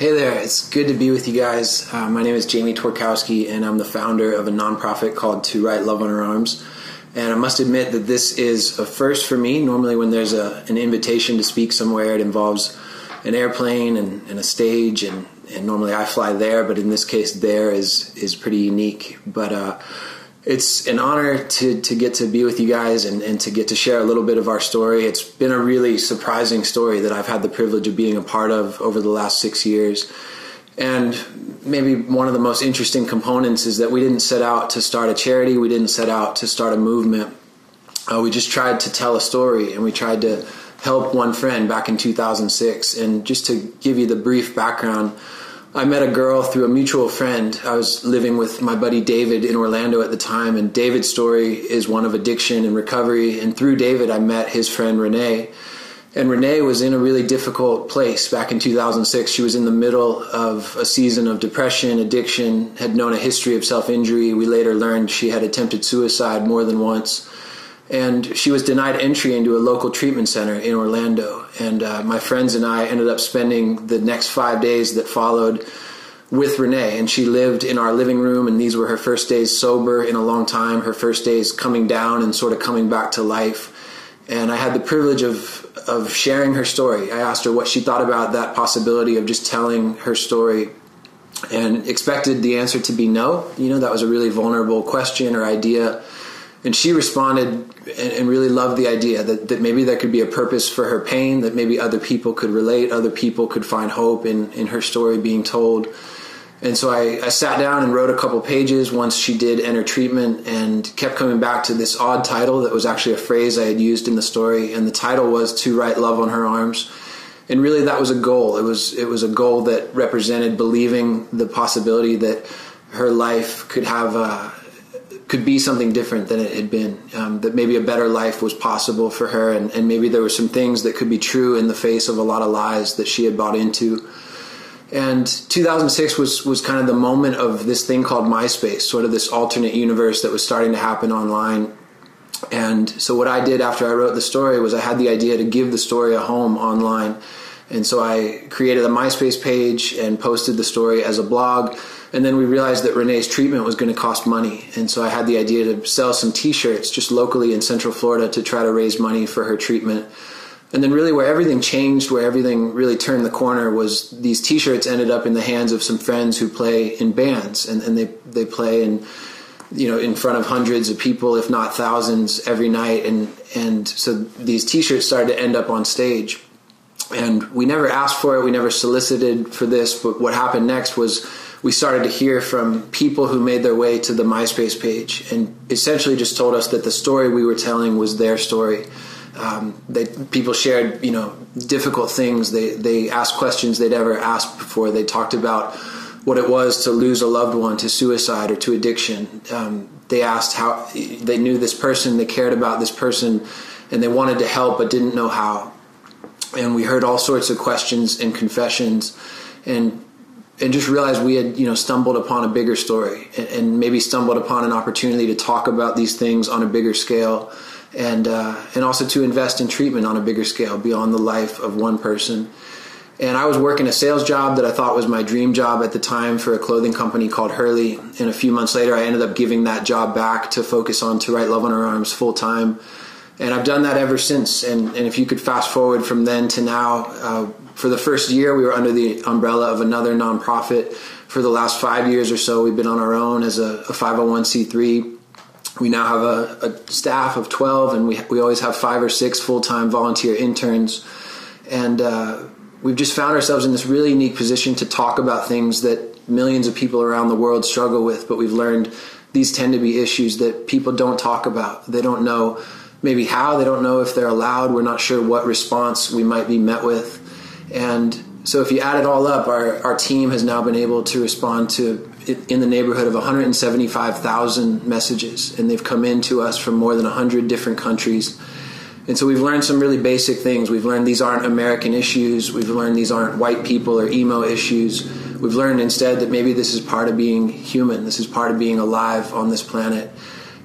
Hey there, it's good to be with you guys. My name is Jamie Torkowski, and I'm the founder of a nonprofit called To Write Love on Her Arms. And I must admit that this is a first for me. Normally when there's an invitation to speak somewhere, it involves an airplane and a stage, and normally I fly there, but in this case there is pretty unique. But it's an honor to get to be with you guys and to get to share a little bit of our story. It's been a really surprising story that I've had the privilege of being a part of over the last 6 years. And maybe one of the most interesting components is that we didn't set out to start a charity. We didn't set out to start a movement. We just tried to tell a story, and we tried to help one friend back in 2006. And just to give you the brief background, I met a girl through a mutual friend. I was living with my buddy David in Orlando at the time, and David's story is one of addiction and recovery. And through David, I met his friend Renee. And Renee was in a really difficult place back in 2006. She was in the middle of a season of depression, addiction, had known a history of self-injury. We later learned she had attempted suicide more than once. And she was denied entry into a local treatment center in Orlando. And my friends and I ended up spending the next 5 days that followed with Renee. And she lived in our living room, and these were her first days sober in a long time, her first days coming down and sort of coming back to life. And I had the privilege of sharing her story. I asked her what she thought about that possibility of just telling her story, and expected the answer to be no. You know, that was a really vulnerable question or idea. And she responded and really loved the idea that maybe there could be a purpose for her pain, that maybe other people could relate, other people could find hope in her story being told. And so I sat down and wrote a couple pages once she did enter treatment, and kept coming back to this odd title that was actually a phrase I had used in the story. And the title was To Write Love on Her Arms. And really that was a goal. It was a goal that represented believing the possibility that her life could be something different than it had been, that maybe a better life was possible for her, and maybe there were some things that could be true in the face of a lot of lies that she had bought into. And 2006 was kind of the moment of this thing called MySpace, sort of this alternate universe that was starting to happen online. And so what I did after I wrote the story was I had the idea to give the story a home online. And so I created a MySpace page and posted the story as a blog. And then we realized that Renee's treatment was going to cost money. And so I had the idea to sell some T-shirts just locally in Central Florida to try to raise money for her treatment. And then really where everything changed, where everything really turned the corner, was these T-shirts ended up in the hands of some friends who play in bands. And they play in front of hundreds of people, if not thousands, every night. And so these T-shirts started to end up on stage. And we never asked for it. We never solicited for this. But what happened next was we started to hear from people who made their way to the MySpace page and essentially just told us that the story we were telling was their story. People shared, difficult things. They asked questions they'd never asked before. They talked about what it was to lose a loved one to suicide or to addiction. They asked how they knew this person, they cared about this person, and they wanted to help but didn't know how. And we heard all sorts of questions and confessions, and just realized we had, stumbled upon a bigger story, and maybe stumbled upon an opportunity to talk about these things on a bigger scale, and also to invest in treatment on a bigger scale beyond the life of one person. And I was working a sales job that I thought was my dream job at the time for a clothing company called Hurley. And a few months later, I ended up giving that job back to focus on To Write Love on Her Arms full time. And I've done that ever since. And if you could fast forward from then to now, for the first year, we were under the umbrella of another nonprofit. For the last 5 years or so, we've been on our own as a 501c3. We now have a staff of 12, and we always have 5 or 6 full-time volunteer interns. And we've just found ourselves in this really unique position to talk about things that millions of people around the world struggle with. But we've learned these tend to be issues that people don't talk about. They don't know maybe how. They don't know if they're allowed. We're not sure what response we might be met with. And so if you add it all up, our team has now been able to respond to in the neighborhood of 175,000 messages, and they've come in to us from more than 100 different countries. And so we've learned some really basic things. We've learned these aren't American issues. We've learned these aren't white people or emo issues. We've learned instead that maybe this is part of being human. This is part of being alive on this planet.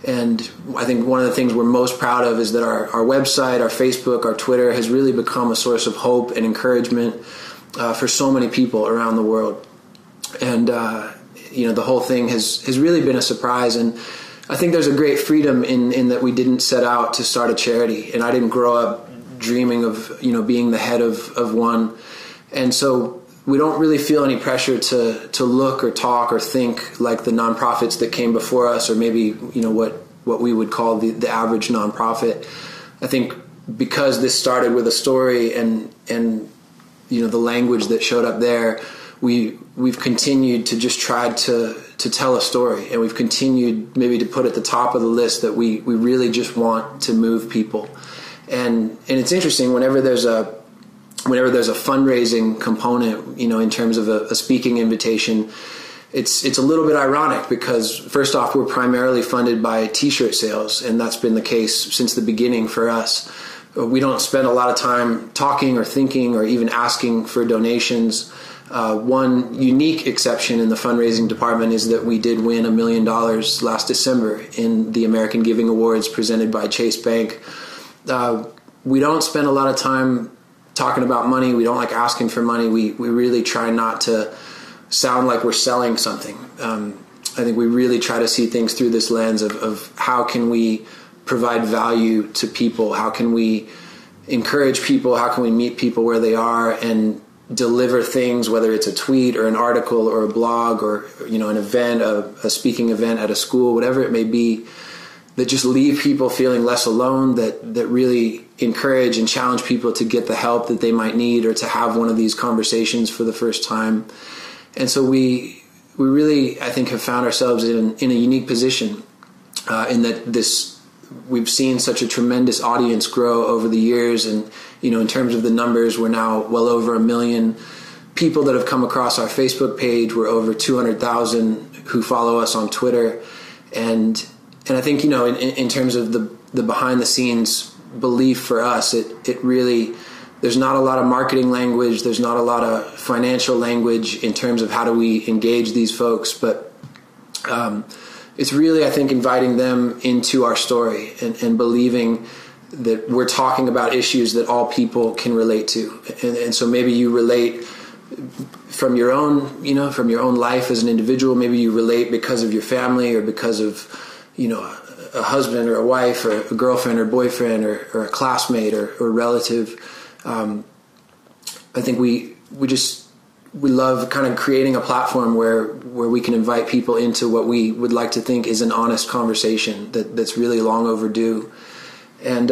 And I think one of the things we're most proud of is that our website, our Facebook, our Twitter has really become a source of hope and encouragement. for so many people around the world. And, the whole thing has really been a surprise. And I think there's a great freedom in that we didn't set out to start a charity. And I didn't grow up dreaming of, being the head of one. And so we don't really feel any pressure to look or talk or think like the nonprofits that came before us, or maybe, what we would call the average nonprofit. I think because this started with a story and the language that showed up there, we've continued to just try to tell a story, and we've continued maybe to put at the top of the list that we really just want to move people. And it's interesting whenever there's a fundraising component, in terms of a speaking invitation, it's a little bit ironic because first off, we're primarily funded by t-shirt sales, and that's been the case since the beginning for us. We don't spend a lot of time talking or thinking or even asking for donations. One unique exception in the fundraising department is that we did win $1 million last December in the American Giving Awards presented by Chase Bank. We don't spend a lot of time talking about money. We don't like asking for money. We really try not to sound like we're selling something. I think we really try to see things through this lens of how can we provide value to people? How can we encourage people? How can we meet people where they are and deliver things, whether it's a tweet or an article or a blog or, an event, a speaking event at a school, whatever it may be, that just leave people feeling less alone, that really encourage and challenge people to get the help that they might need or to have one of these conversations for the first time. And so we really, I think, have found ourselves in a unique position in that we've seen such a tremendous audience grow over the years. And, in terms of the numbers, we're now well over 1 million people that have come across our Facebook page. We're over 200,000 who follow us on Twitter. And I think, in terms of the behind the scenes belief for us, it really, there's not a lot of marketing language. There's not a lot of financial language in terms of how do we engage these folks. But it's really, I think, inviting them into our story and believing that we're talking about issues that all people can relate to. And so maybe you relate from your own life as an individual. Maybe you relate because of your family or because of, a husband or a wife or a girlfriend or boyfriend or a classmate or relative. I think we love kind of creating a platform where we can invite people into what we would like to think is an honest conversation that's really long overdue. And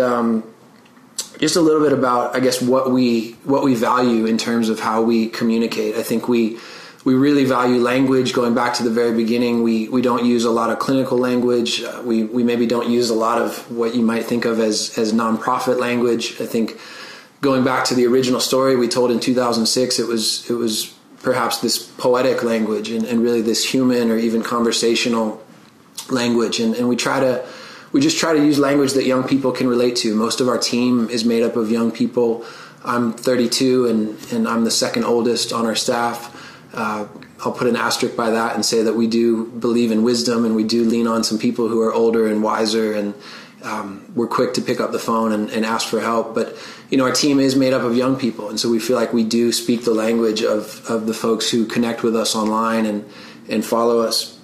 just a little bit about, I guess, what we value in terms of how we communicate. I think we really value language. Going back to the very beginning, we don't use a lot of clinical language. We maybe don't use a lot of what you might think of as nonprofit language. I think going back to the original story we told in 2006, it was perhaps this poetic language and really this human or even conversational language. And we just try to use language that young people can relate to. Most of our team is made up of young people. I'm 32 and I'm the second oldest on our staff. I'll put an asterisk by that and say that we do believe in wisdom and we do lean on some people who are older and wiser, and we're quick to pick up the phone and ask for help. But, our team is made up of young people, and so we feel like we do speak the language of the folks who connect with us online and follow us.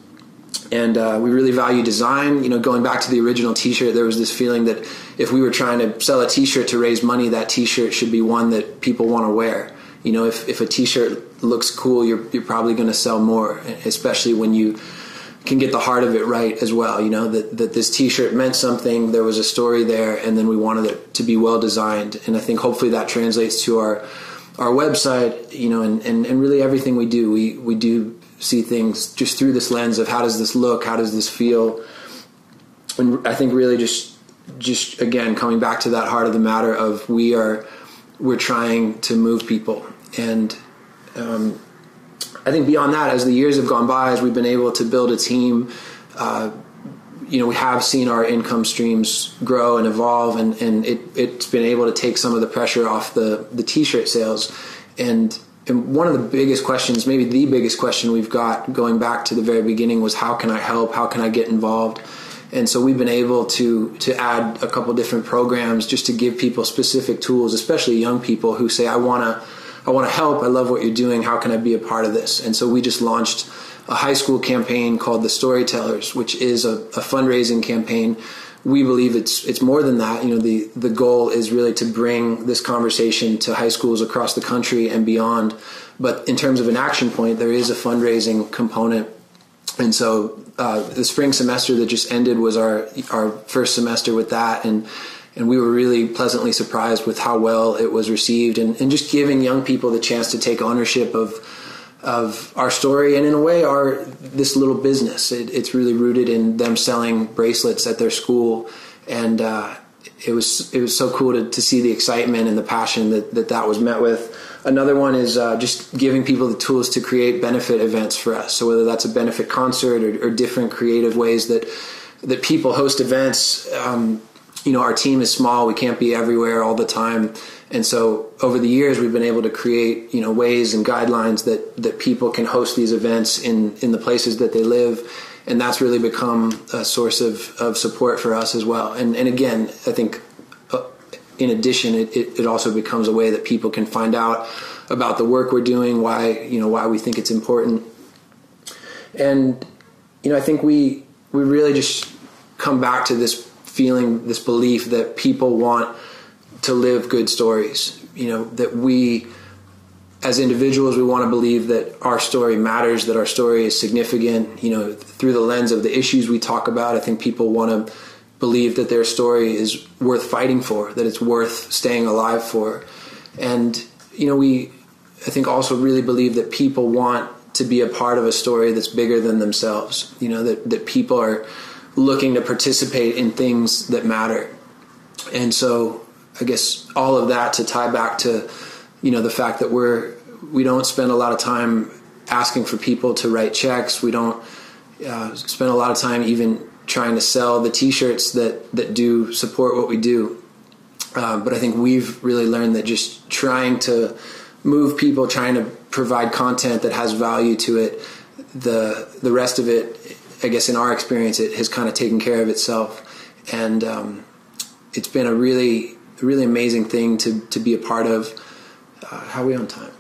And we really value design. Going back to the original T-shirt, there was this feeling that if we were trying to sell a T-shirt to raise money, that T-shirt should be one that people want to wear. If a T-shirt looks cool, you're probably going to sell more, especially when you can get the heart of it right as well. That this T-shirt meant something, there was a story there, and then we wanted it to be well designed. And I think hopefully that translates to our website, and really everything we do. We do see things just through this lens of how does this look, how does this feel, and I think really just again coming back to that heart of the matter of we're trying to move people. And I think beyond that, as the years have gone by, as we've been able to build a team, we have seen our income streams grow and evolve, and it's been able to take some of the pressure off the T-shirt sales. And one of the biggest questions, maybe the biggest question we've got going back to the very beginning, was how can I help? How can I get involved? And so we've been able to add a couple different programs just to give people specific tools, especially young people who say, I want want to help. I love what you're doing. How can I be a part of this? And so we just launched a high school campaign called The Storytellers, which is a fundraising campaign. We believe it's more than that. The goal is really to bring this conversation to high schools across the country and beyond. But in terms of an action point, there is a fundraising component. And so the spring semester that just ended was our first semester with that. And we were really pleasantly surprised with how well it was received, and just giving young people the chance to take ownership of our story, and in a way this little business. It's really rooted in them selling bracelets at their school, and it was so cool to see the excitement and the passion that was met with. Another one is just giving people the tools to create benefit events for us. So whether that's a benefit concert or different creative ways that people host events. Our team is small. We can't be everywhere all the time. And so over the years, we've been able to create, ways and guidelines that people can host these events in the places that they live. And that's really become a source of support for us as well. And again, I think in addition, it also becomes a way that people can find out about the work we're doing, why we think it's important. And, I think we really just come back to this feeling, this belief that people want to live good stories, that we as individuals, we want to believe that our story matters, that our story is significant, through the lens of the issues we talk about. I think people want to believe that their story is worth fighting for, that it's worth staying alive for. And, I think also really believe that people want to be a part of a story that's bigger than themselves, that people are looking to participate in things that matter. And so I guess all of that to tie back to, the fact that we don't spend a lot of time asking for people to write checks. We don't spend a lot of time even trying to sell the t-shirts that do support what we do. But I think we've really learned that just trying to move people, trying to provide content that has value to it, the rest of it, I guess in our experience, it has kind of taken care of itself. And it's been a really, really amazing thing to be a part of. How are we on time?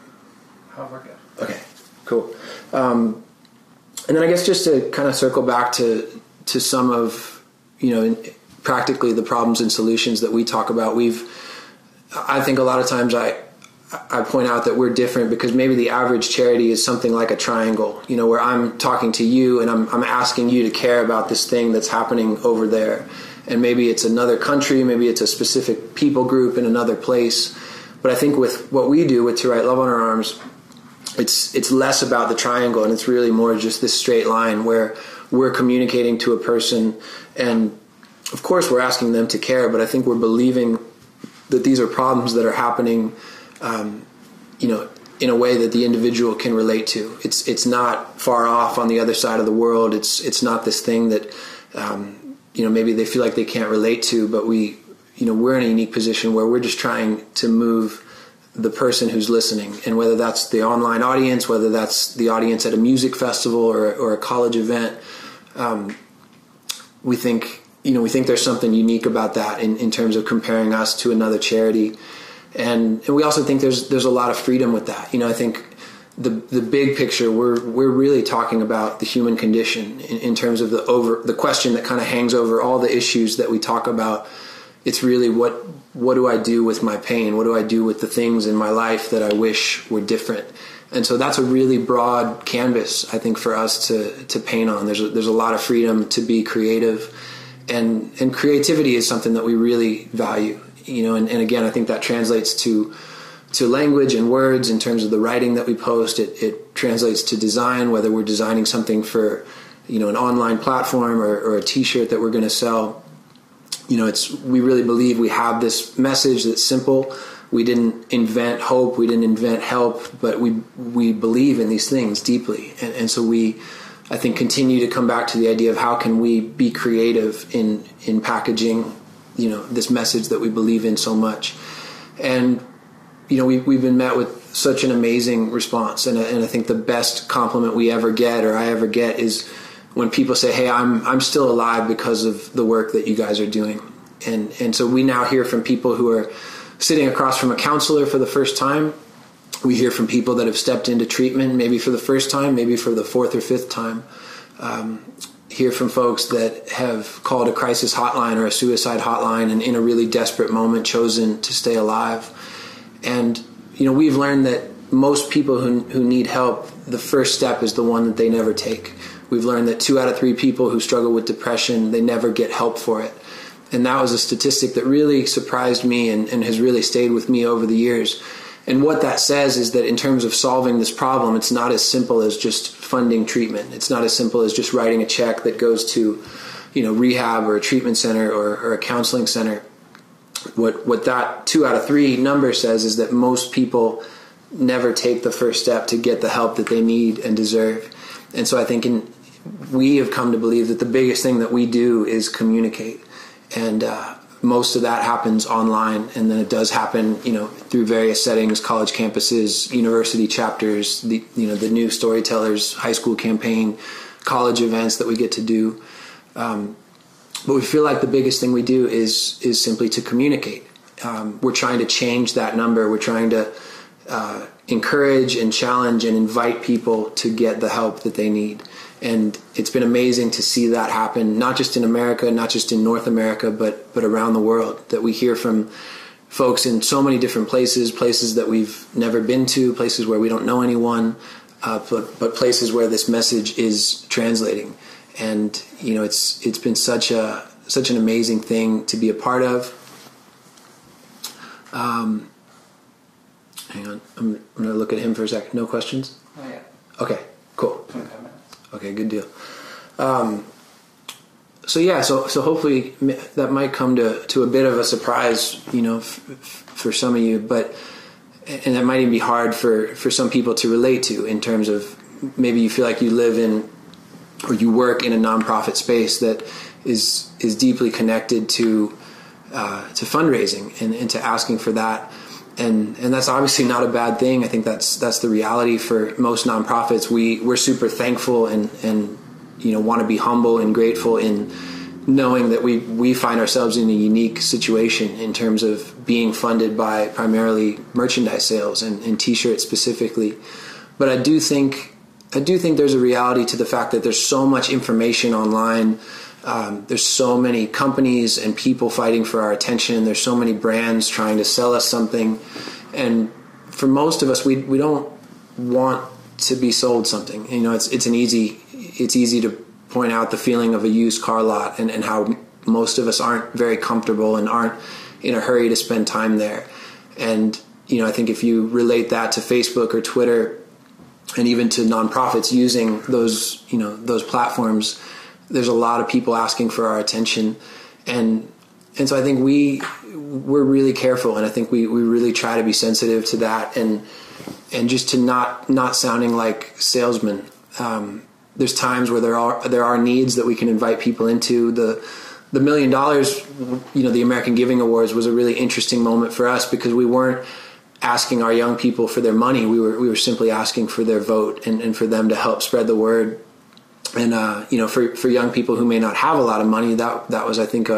Oh, we're good. Okay, cool. And then I guess just to kind of circle back to some of, practically the problems and solutions that we talk about. I think a lot of times I point out that we're different because maybe the average charity is something like a triangle, where I'm talking to you and I'm asking you to care about this thing that's happening over there. And maybe it's another country, maybe it's a specific people group in another place. But I think with what we do with To Write Love on Our Arms, it's less about the triangle, and it's really more just this straight line where we're communicating to a person, and of course we're asking them to care, but I think we're believing that these are problems that are happening, in a way that the individual can relate to. It's not far off on the other side of the world. It's not this thing that, maybe they feel like they can't relate to, but we're in a unique position where we're just trying to move the person who's listening, and whether that's the online audience, whether that's the audience at a music festival or a college event, we think there's something unique about that in terms of comparing us to another charity. And we also think there's a lot of freedom with that. I think the big picture, we're really talking about the human condition in terms of the question that kind of hangs over all the issues that we talk about. It's really what do I do with my pain? What do I do with the things in my life that I wish were different? And so that's a really broad canvas, I think, for us to paint on. There's a lot of freedom to be creative, and creativity is something that we really value. And again, I think that translates to language and words in terms of the writing that we post. It translates to design, whether we're designing something for, an online platform or a t-shirt that we're going to sell. We really believe we have this message that's simple. We didn't invent hope. We didn't invent help, but we believe in these things deeply. And so I think, continue to come back to the idea of how can we be creative in packaging, this message that we believe in so much. And, we've been met with such an amazing response. And I think the best compliment we ever get, or I ever get, is when people say, hey, I'm still alive because of the work that you guys are doing. And so we now hear from people who are sitting across from a counselor for the first time, We hear from people that have stepped into treatment, maybe for the first time, maybe for the fourth or fifth time. Hear from folks that have called a crisis hotline or a suicide hotline and in a really desperate moment chosen to stay alive. And, we've learned that most people who need help, the first step is the one that they never take. We've learned that 2 out of 3 people who struggle with depression, they never get help for it. And that was a statistic that really surprised me and has really stayed with me over the years. And what that says is that in terms of solving this problem, it's not as simple as just funding treatment. It's not as simple as just writing a check that goes to, rehab or a treatment center or a counseling center. What that 2 out of 3 number says is that most people never take the first step to get the help that they need and deserve. And so I think we have come to believe that the biggest thing that we do is communicate. And most of that happens online, and then it does happen, through various settings, college campuses, university chapters, the new storytellers, high school campaign, college events that we get to do. But we feel like the biggest thing we do is simply to communicate. We're trying to change that number. We're trying to encourage and challenge and invite people to get the help that they need. And it's been amazing to see that happen, not just in America, not just in North America, but around the world, that we hear from folks in so many different places that we've never been to, places where we don't know anyone, but places where this message is translating. And, it's been such an amazing thing to be a part of. Hang on, I'm going to look at him for a second. No questions? Oh, yeah. Okay, cool. 25 minutes. Okay, good deal. So hopefully that might come to a bit of a surprise, for some of you, and that might even be hard for some people to relate to, in terms of maybe you feel like you live in or you work in a nonprofit space that is deeply connected to fundraising and to asking for that. And that's obviously not a bad thing. I think that's the reality for most nonprofits. We're super thankful and want to be humble and grateful in knowing that we find ourselves in a unique situation in terms of being funded by primarily merchandise sales and T-shirts specifically. But I do think there's a reality to the fact that there's so much information online. There's so many companies and people fighting for our attention. There's so many brands trying to sell us something. And for most of us, we don't want to be sold something. It's easy to point out the feeling of a used car lot and how most of us aren't very comfortable and aren't in a hurry to spend time there. And, I think if you relate that to Facebook or Twitter and even to nonprofits using those platforms, there's a lot of people asking for our attention. And so I think we're really careful, and I think we really try to be sensitive to that and just to not sounding like salesmen. There's times where there are needs that we can invite people into. The $1 million, the American Giving Awards was a really interesting moment for us because we weren't asking our young people for their money. We were simply asking for their vote and for them to help spread the word. And, for young people who may not have a lot of money, that was, I think,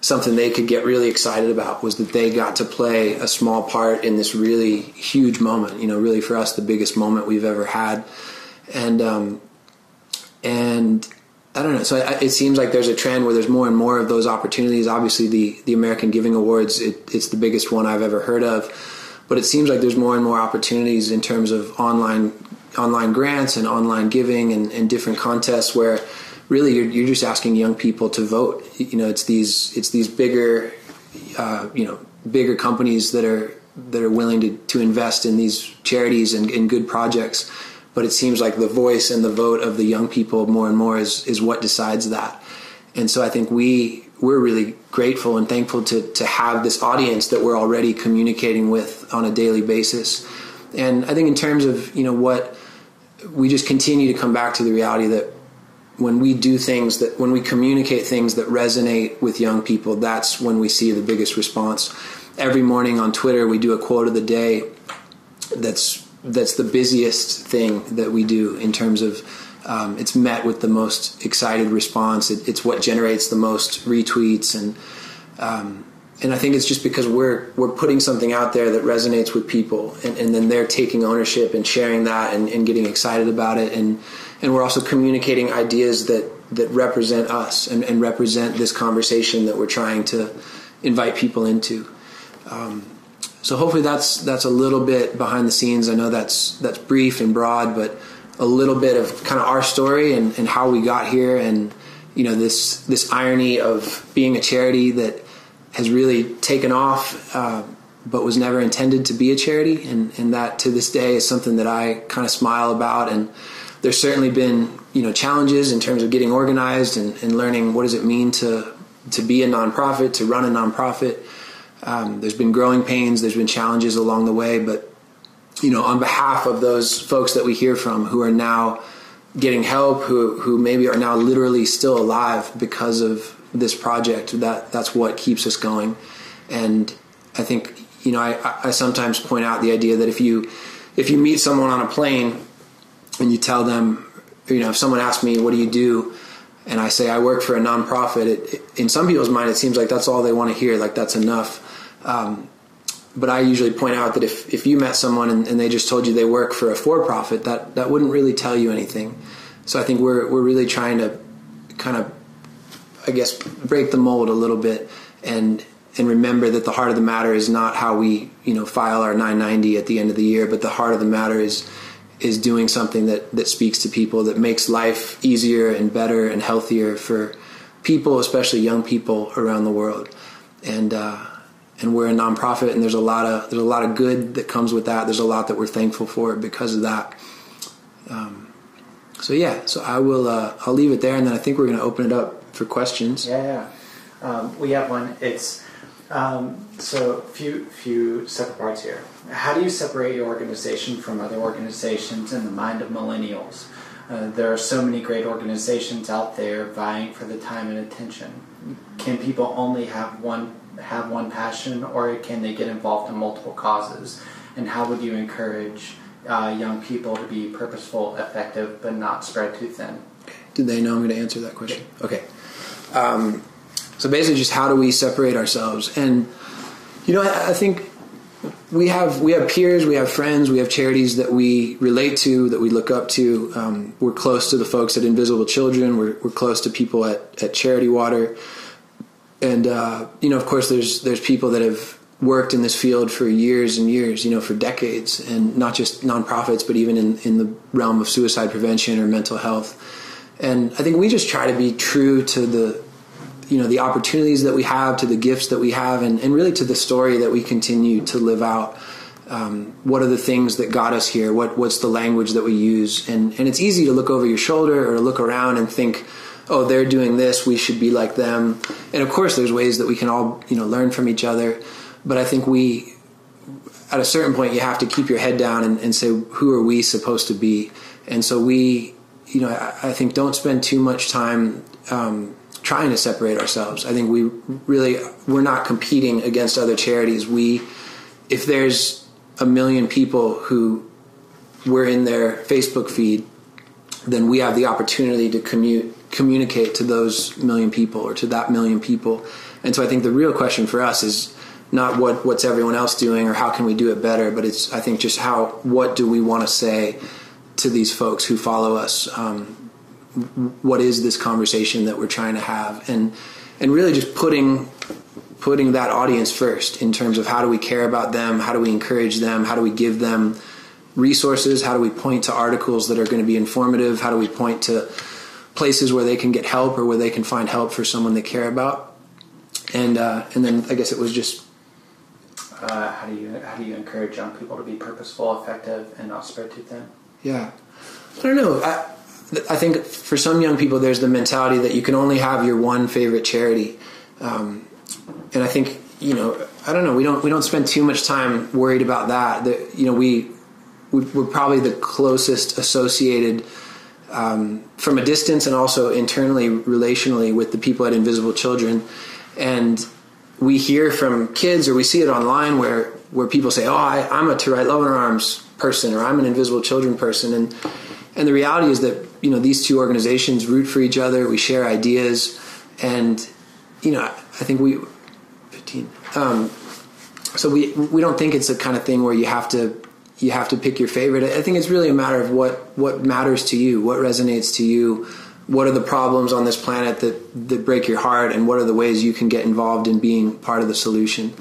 something they could get really excited about, was that they got to play a small part in this really huge moment, really for us, the biggest moment we've ever had. And I don't know. So it seems like there's a trend where there's more and more of those opportunities. Obviously the American Giving Awards, it's the biggest one I've ever heard of, but it seems like there's more and more opportunities in terms of online grants and online giving and different contests where really you're just asking young people to vote. It's these bigger companies that are willing to invest in these charities and good projects. But it seems like the voice and the vote of the young people more and more is what decides that. And so I think we're really grateful and thankful to have this audience that we're already communicating with on a daily basis. And I think in terms of, what we just continue to come back to the reality that when we do things, that when we communicate things that resonate with young people, that's when we see the biggest response. Every morning on Twitter, we do a quote of the day that's the busiest thing that we do in terms of it's met with the most excited response. It's what generates the most retweets. And I think it's just because we're putting something out there that resonates with people, and then they're taking ownership and sharing that and getting excited about it, and we're also communicating ideas that represent us and represent this conversation that we're trying to invite people into. So hopefully that's a little bit behind the scenes. I know that's brief and broad, but a little bit of kind of our story and how we got here, and this irony of being a charity that has really taken off, but was never intended to be a charity, and that to this day is something that I kind of smile about. And there's certainly been challenges in terms of getting organized and learning what does it mean to be a nonprofit, to run a nonprofit. There's been growing pains, there's been challenges along the way, but on behalf of those folks that we hear from who are now getting help, who maybe are now literally still alive because of this project, that's what keeps us going. And I think I sometimes point out the idea that if you meet someone on a plane and you tell them, if someone asks me, what do you do? And I say, I work for a nonprofit, in some people's mind, it seems like that's all they want to hear, like that's enough. But I usually point out that if you met someone and they just told you they work for a for-profit, that wouldn't really tell you anything. So I think we're really trying to kind of, I guess, break the mold a little bit and remember that the heart of the matter is not how we, file our 990 at the end of the year, but the heart of the matter is doing something that speaks to people, that makes life easier and better and healthier for people, especially young people around the world. And we're a nonprofit, and there's a lot of good that comes with that. There's a lot that we're thankful for because of that. So I will. I'll leave it there, and then I think we're going to open it up for questions. Yeah. We have one. It's so few separate parts here. How do you separate your organization from other organizations in the mind of millennials? There are so many great organizations out there vying for the time and attention. Can people only have one passion, or can they get involved in multiple causes? And how would you encourage young people to be purposeful, effective, but not spread too thin? Did they know I'm going to answer that question? Okay. So basically, just how do we separate ourselves? And I think we have peers, we have friends, we have charities that we relate to, that we look up to. We're close to the folks at Invisible Children. We're close to people at Charity Water. And, of course, there's people that have worked in this field for years and years, for decades, and not just nonprofits, but even in the realm of suicide prevention or mental health. And I think we just try to be true to the opportunities that we have, to the gifts that we have, and really to the story that we continue to live out. What are the things that got us here? What's the language that we use? And it's easy to look over your shoulder or to look around and think, oh, they're doing this, we should be like them. And of course, there's ways that we can all, learn from each other. But I think at a certain point, you have to keep your head down and say, who are we supposed to be? And so we, I think don't spend too much time trying to separate ourselves. I think we're not competing against other charities. If there's 1 million people who were in their Facebook feed, then we have the opportunity to communicate to those 1 million people or to that 1 million people. And so I think the real question for us is not what's everyone else doing or how can we do it better, but it's, I think, just what do we want to say to these folks who follow us? What is this conversation that we're trying to have? And really just putting that audience first in terms of how do we care about them? How do we encourage them? How do we give them resources? How do we point to articles that are going to be informative? How do we point to places where they can get help or where they can find help for someone they care about? And then I guess it was just how do you encourage young people to be purposeful, effective, and not spread too thin? Yeah, I don't know. I think for some young people, there's the mentality that you can only have your one favorite charity, and I think I don't know. We don't spend too much time worried about that. We're probably the closest associated from a distance and also internally, relationally, with the people at Invisible Children. And we hear from kids, or we see it online, where people say, "Oh, I'm a To Right Love and Arms person," or "I'm an Invisible Children person," and the reality is that these two organizations root for each other. We share ideas, and I think 2018. So we don't think it's the kind of thing where you have to pick your favorite. I think it's really a matter of what matters to you, what resonates to you, what are the problems on this planet that break your heart, and what are the ways you can get involved in being part of the solution.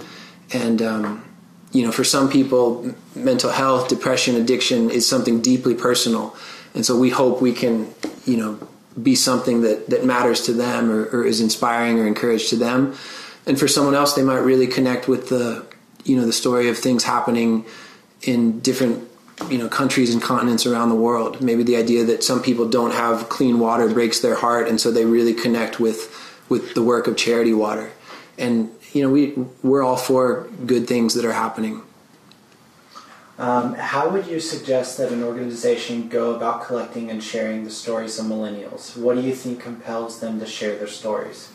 And for some people, mental health, depression, addiction is something deeply personal, and so we hope we can be something that matters to them or is inspiring or encouraged to them. And for someone else, they might really connect with the story of things happening in different countries and continents around the world. Maybe the idea that some people don't have clean water breaks their heart, and so they really connect with the work of Charity Water. And we're all for good things that are happening. How would you suggest that an organization go about collecting and sharing the stories of millennials? What do you think compels them to share their stories?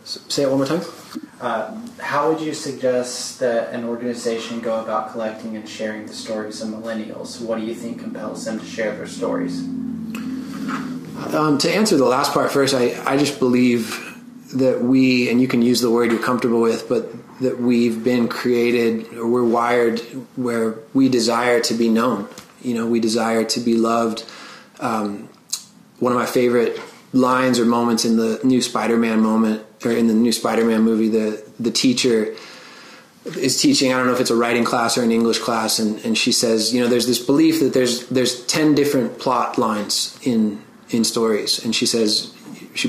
Say it one more time. How would you suggest that an organization go about collecting and sharing the stories of millennials? What do you think compels them to share their stories? To answer the last part first, I just believe that we, and you can use the word you're comfortable with, but that we've been created, or we're wired where we desire to be known. We desire to be loved. One of my favorite lines or moments in the new Spider-Man movie, the teacher is teaching, I don't know if it's a writing class or an English class, and she says, there's this belief that there's 10 different plot lines in stories, and she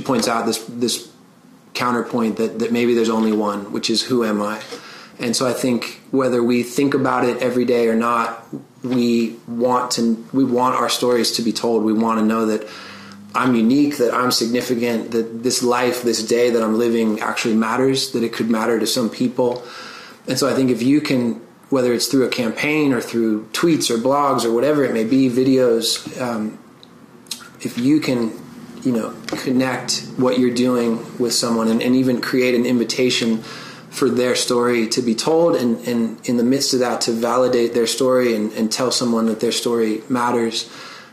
points out this counterpoint that maybe there's only one, which is, who am I? And so I think whether we think about it every day or not, we want our stories to be told. We want to know that I'm unique, that I'm significant, that this life, this day that I'm living actually matters, that it could matter to some people. And so I think if you can, whether it's through a campaign or through tweets or blogs or whatever it may be, videos, if you can, connect what you're doing with someone and even create an invitation for their story to be told, and in the midst of that to validate their story and tell someone that their story matters,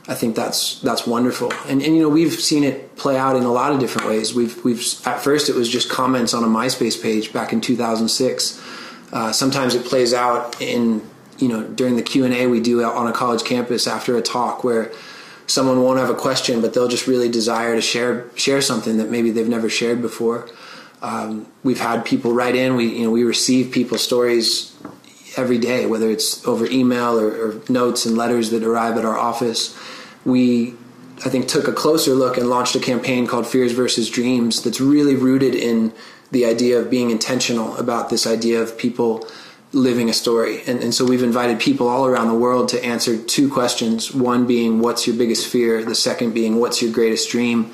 I think that's wonderful. And we've seen it play out in a lot of different ways. We've at first it was just comments on a MySpace page back in 2006. Sometimes it plays out in during the Q&A we do on a college campus after a talk, where someone won't have a question, but they'll just really desire to share something that maybe they've never shared before. We've had people write in. We receive people's stories every day, whether it's over email or notes and letters that arrive at our office. We, I think, took a closer look and launched a campaign called Fears versus Dreams that's really rooted in the idea of being intentional about this idea of people living a story. And so we've invited people all around the world to answer 2 questions, one being, what's your biggest fear? The second being, what's your greatest dream?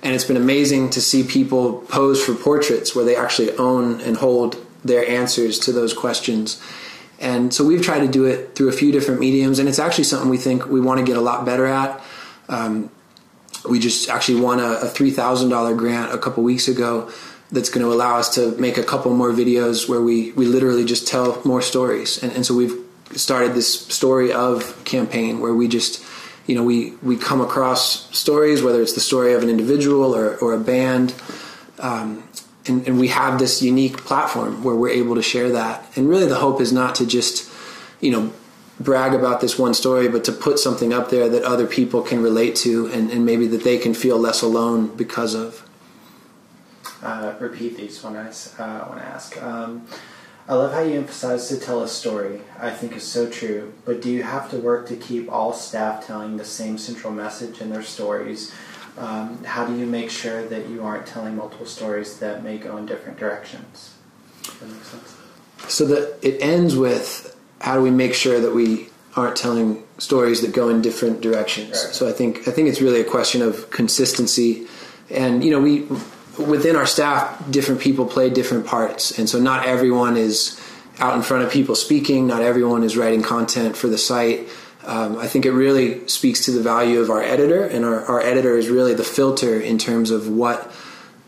And it's been amazing to see people pose for portraits where they actually own and hold their answers to those questions. And so we've tried to do it through a few different mediums, and it's actually something we think we want to get a lot better at. We just actually won a $3,000 grant a couple weeks ago that's going to allow us to make a couple more videos where we literally just tell more stories. And so we've started this Story Of campaign where we just, we come across stories, whether it's the story of an individual or a band, and we have this unique platform where we're able to share that. And really the hope is not to just, brag about this one story, but to put something up there that other people can relate to and maybe that they can feel less alone because of. Repeat these when I want to ask. I love how you emphasize to tell a story. I think is so true. But do you have to work to keep all staff telling the same central message in their stories? How do you make sure that you aren't telling multiple stories that may go in different directions? Does that make sense? So that it ends with, how do we make sure that we aren't telling stories that go in different directions? Right. So I think it's really a question of consistency. And, we within our staff, different people play different parts. And so not everyone is out in front of people speaking. Not everyone is writing content for the site. I think it really speaks to the value of our editor, and our editor is really the filter in terms of what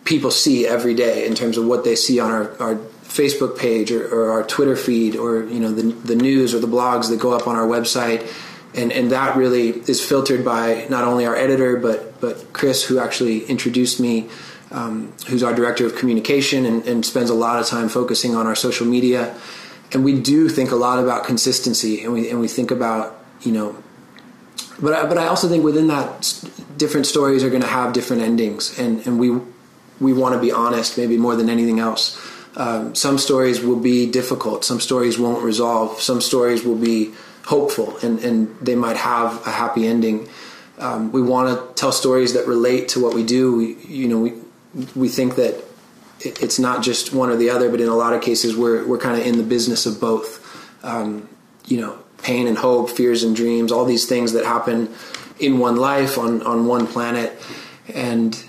people see every day, in terms of what they see on our Facebook page or our Twitter feed, or the news or the blogs that go up on our website. And that really is filtered by not only our editor, but Chris, who actually introduced me who's our director of communication and spends a lot of time focusing on our social media. And we do think a lot about consistency, and we think about, but I also think within that, different stories are going to have different endings, and we want to be honest, maybe more than anything else. Some stories will be difficult. Some stories won't resolve. Some stories will be hopeful, and they might have a happy ending. We want to tell stories that relate to what we do. We think that it's not just one or the other, but in a lot of cases we're kind of in the business of both. Pain and hope, fears and dreams, all these things that happen in one life on one planet. And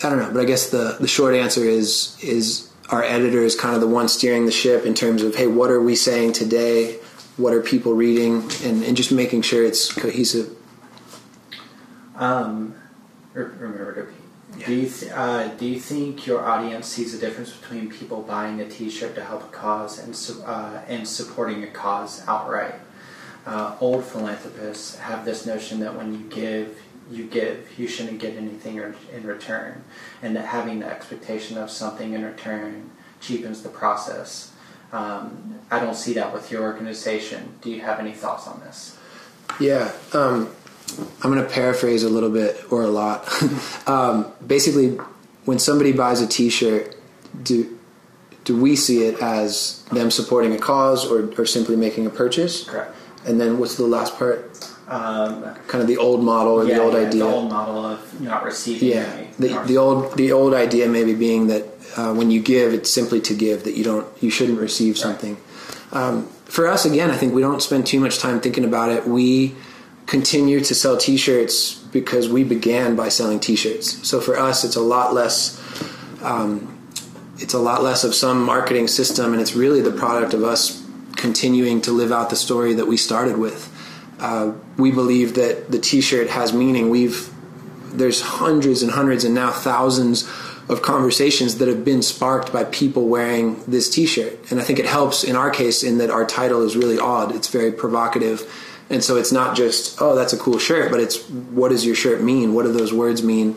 I don't know, but I guess the short answer is our editor is kind of the one steering the ship in terms of, hey, what are we saying today? What are people reading? And just making sure it's cohesive. Remember to repeat. Yeah. Do you think your audience sees a difference between people buying a T-shirt to help a cause and supporting a cause outright? Old philanthropists have this notion that when you give, you shouldn't get anything in return, and that having the expectation of something in return cheapens the process. I don't see that with your organization. Do you have any thoughts on this? Yeah. I'm going to paraphrase a little bit or a lot. Basically, when somebody buys a T-shirt, do we see it as them supporting a cause or simply making a purchase? Correct. And then what's the last part? Kind of the old model or the old idea. The old model of not receiving. Yeah. The old idea maybe being that when you give, it's simply to give, that you shouldn't receive something. Right. For us, again, I think we don't spend too much time thinking about it. We continue to sell T-shirts because we began by selling T-shirts. So for us, it's a lot less of some marketing system, and it's really the product of us continuing to live out the story that we started with. We believe that the T-shirt has meaning. There's hundreds and hundreds and now thousands of conversations that have been sparked by people wearing this T-shirt. And I think it helps in our case in that our title is really odd. It's very provocative. And so it's not just, oh, that's a cool shirt, but it's, what does your shirt mean? What do those words mean?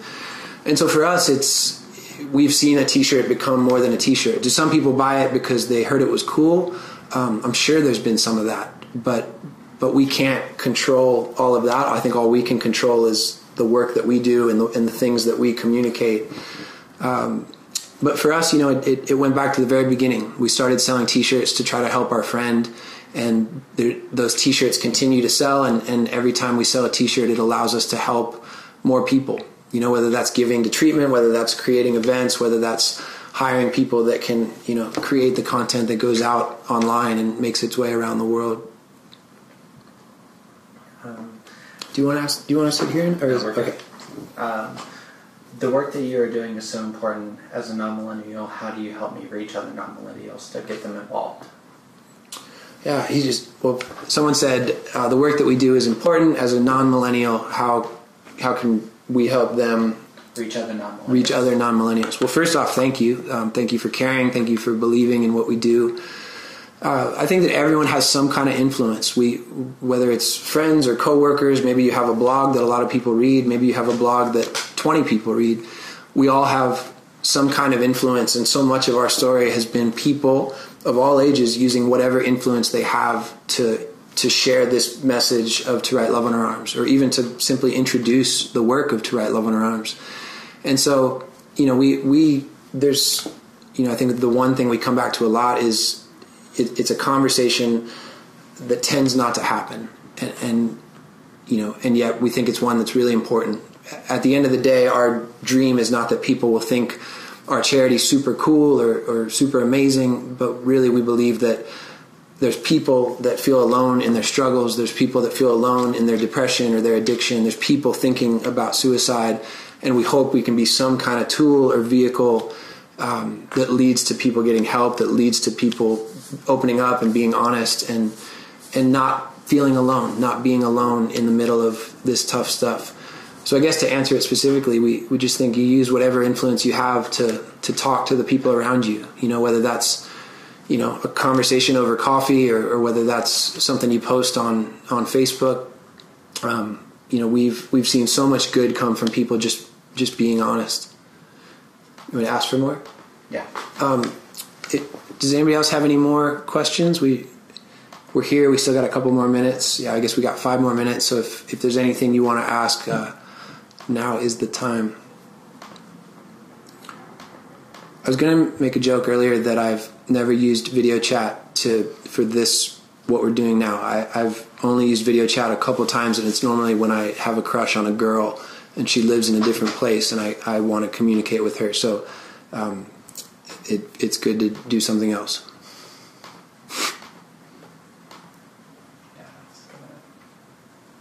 And so for us, we've seen a T-shirt become more than a T-shirt. Do some people buy it because they heard it was cool? I'm sure there's been some of that, but we can't control all of that. I think all we can control is the work that we do and the things that we communicate. But for us, it went back to the very beginning. We started selling T-shirts to try to help our friend, and those T-shirts continue to sell, and every time we sell a T-shirt, it allows us to help more people. Whether that's giving to treatment, whether that's creating events, whether that's hiring people that can, create the content that goes out online and makes its way around the world. Do you want to sit here? Okay. The work that you are doing is so important as a non-millennial. How do you help me reach other non-millennials to get them involved? Yeah, someone said the work that we do is important as a non-millennial. How can we help them reach other non-millennials? Well, first off, thank you. Thank you for caring. Thank you for believing in what we do. I think that everyone has some kind of influence. Whether it's friends or coworkers, maybe you have a blog that a lot of people read, maybe you have a blog that 20 people read. We all have some kind of influence, and so much of our story has been people of all ages using whatever influence they have to share this message of To Write Love on Our Arms, or even to simply introduce the work of To Write Love on Our Arms. And so, there's, I think the one thing we come back to a lot is it's a conversation that tends not to happen. And yet we think it's one that's really important. At the end of the day, our dream is not that people will think our charity's super cool or super amazing, but really we believe that there's people that feel alone in their struggles. There's people that feel alone in their depression or their addiction. There's people thinking about suicide, and we hope we can be some kind of tool or vehicle that leads to people getting help, that leads to people opening up and being honest and not feeling alone, not being alone in the middle of this tough stuff. So I guess to answer it specifically, we just think you use whatever influence you have to talk to the people around you, whether that's, a conversation over coffee or whether that's something you post on Facebook. We've seen so much good come from people just being honest. You want to ask for more? Yeah. Does anybody else have any more questions? We're here. We still got a couple more minutes. Yeah, I guess we got 5 more minutes. So if there's anything you want to ask, now is the time. I was going to make a joke earlier that I've never used video chat for this, what we're doing now. I've only used video chat a couple times, and it's normally when I have a crush on a girl and she lives in a different place and I want to communicate with her. So it's good to do something else.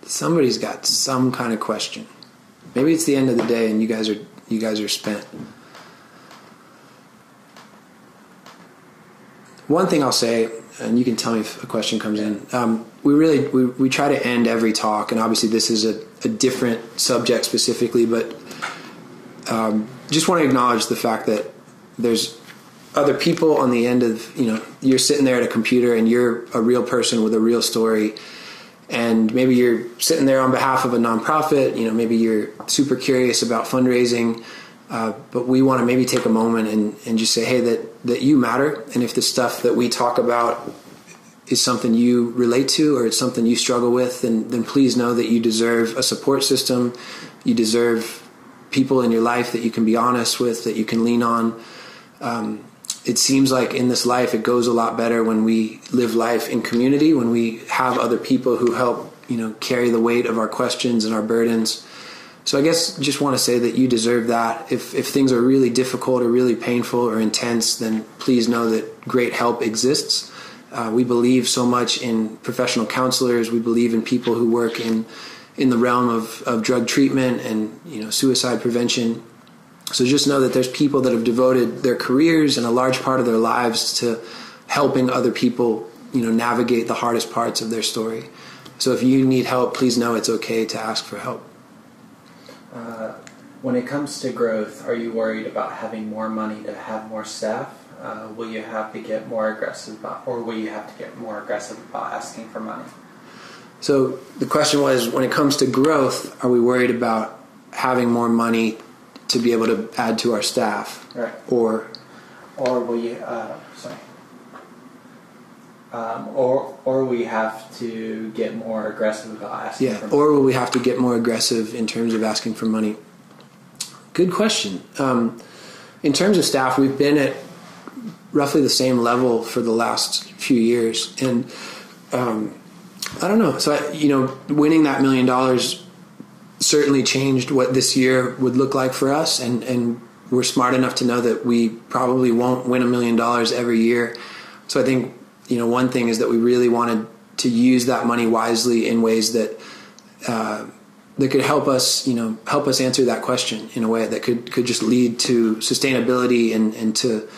Somebody's got some kind of question. Maybe it's the end of the day and you guys are spent. One thing I'll say, and you can tell me if a question comes in. We try to end every talk, and obviously this is a different subject specifically, but just want to acknowledge the fact that there's other people on the end of, you're sitting there at a computer and you're a real person with a real story. And maybe you're sitting there on behalf of a nonprofit, maybe you're super curious about fundraising, but we want to maybe take a moment and just say, hey, that you matter. And if the stuff that we talk about is something you relate to or it's something you struggle with, then please know that you deserve a support system. You deserve people in your life that you can be honest with, that you can lean on. It seems like in this life, it goes a lot better when we live life in community, when we have other people who help, carry the weight of our questions and our burdens. So I guess just want to say that you deserve that. If things are really difficult or really painful or intense, then please know that great help exists. We believe so much in professional counselors. We believe in people who work in the realm of drug treatment and, suicide prevention. So just know that there's people that have devoted their careers and a large part of their lives to helping other people, navigate the hardest parts of their story. So if you need help, please know it's okay to ask for help. When it comes to growth, are you worried about having more money to have more staff? Will you have to get more aggressive about asking for money? So the question was, when it comes to growth, are we worried about having more money to be able to add to our staff? Right. Or will you, or we have to get more aggressive about asking for money? Or will we have to get more aggressive in terms of asking for money? Good question. In terms of staff, we've been at roughly the same level for the last few years. And I don't know. So, winning that $1 million certainly changed what this year would look like for us. And we're smart enough to know that we probably won't win $1 million every year. So I think, one thing is that we really wanted to use that money wisely in ways that could help us answer that question in a way that could just lead to sustainability and to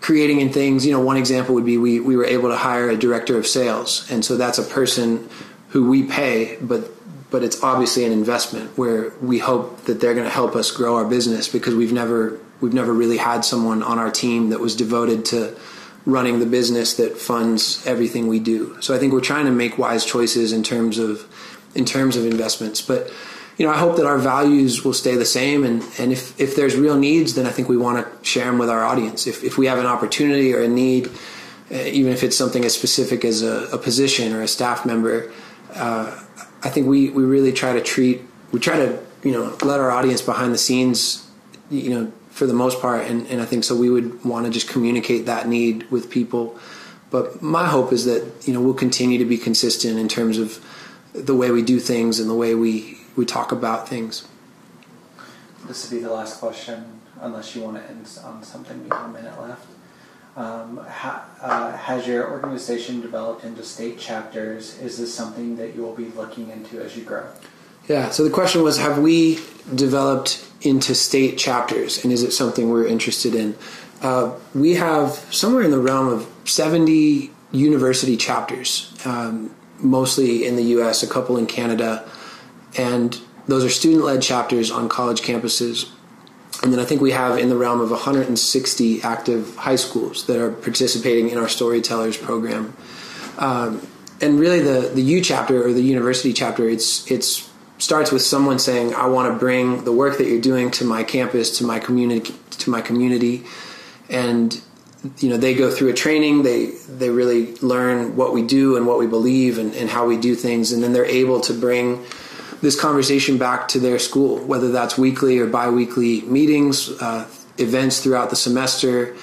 creating in things. One example would be we were able to hire a director of sales. And so that's a person who we pay, but it's obviously an investment where we hope that they're going to help us grow our business, because we've never really had someone on our team that was devoted to running the business that funds everything we do. So I think we're trying to make wise choices in terms of investments. But I hope that our values will stay the same. And if there's real needs, then I think we want to share them with our audience. If we have an opportunity or a need, even if it's something as specific as a position or a staff member, I think we really try to let our audience behind the scenes, for the most part. And I think so we would want to just communicate that need with people. But my hope is that, we'll continue to be consistent in terms of the way we do things and the way we talk about things. This will be the last question, unless you want to end on something. We have a minute left. Has your organization developed into state chapters? Is this something that you will be looking into as you grow? Yeah, so the question was, have we developed into state chapters, and is it something we're interested in? We have somewhere in the realm of 70 university chapters, mostly in the U.S., a couple in Canada, and those are student-led chapters on college campuses. And then I think we have in the realm of 160 active high schools that are participating in our Storytellers program. And really the U chapter or the university chapter, it's starts with someone saying, I want to bring the work that you're doing to my campus, to my community. And, they go through a training, they really learn what we do and what we believe and how we do things. And then they're able to bring this conversation back to their school, whether that's weekly or bi-weekly meetings, events throughout the semester,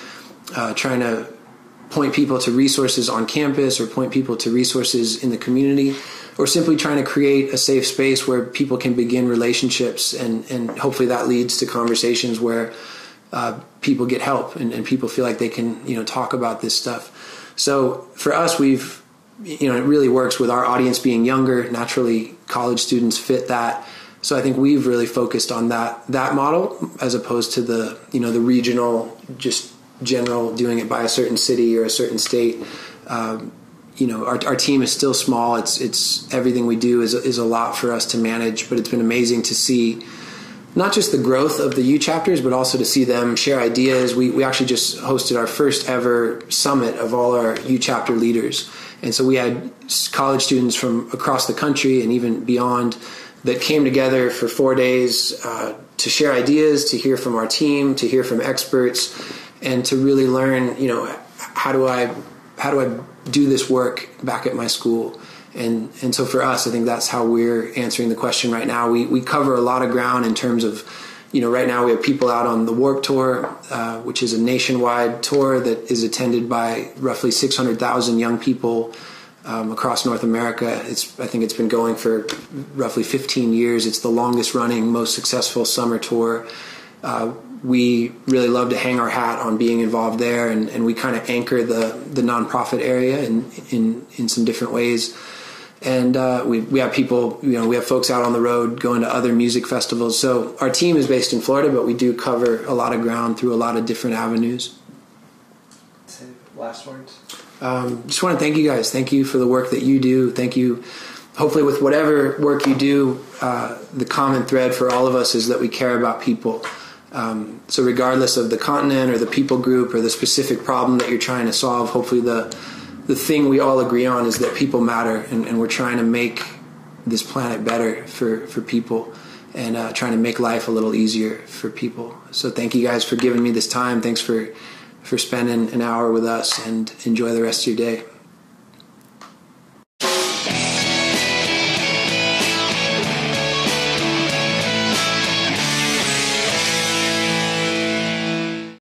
trying to point people to resources on campus or point people to resources in the community, or simply trying to create a safe space where people can begin relationships, and hopefully that leads to conversations where people get help and people feel like they can, talk about this stuff. So for us, we've, it really works with our audience being younger. Naturally, college students fit that. So I think we've really focused on that model as opposed to the, the regional, just general doing it by a certain city or a certain state. Our team is still small. It's everything we do is a lot for us to manage, but it's been amazing to see not just the growth of the U chapters, but also to see them share ideas. We actually just hosted our first ever summit of all our U chapter leaders. And so we had college students from across the country and even beyond that came together for 4 days to share ideas, to hear from our team, to hear from experts, and to really learn, how do I do this work back at my school? And so for us, I think that's how we're answering the question right now. We cover a lot of ground in terms of, right now we have people out on the Warped Tour, which is a nationwide tour that is attended by roughly 600,000 young people across North America. I think it's been going for roughly 15 years. It's the longest running, most successful summer tour. We really love to hang our hat on being involved there, and we kind of anchor the nonprofit area in some different ways. And we have people, we have folks out on the road going to other music festivals. So our team is based in Florida, but we do cover a lot of ground through a lot of different avenues. Last words? Just want to thank you guys. Thank you for the work that you do. Thank you. Hopefully with whatever work you do, the common thread for all of us is that we care about people. So regardless of the continent or the people group or the specific problem that you're trying to solve, hopefully the thing we all agree on is that people matter, and we're trying to make this planet better for people, and trying to make life a little easier for people. So thank you guys for giving me this time. Thanks for spending an hour with us, and enjoy the rest of your day.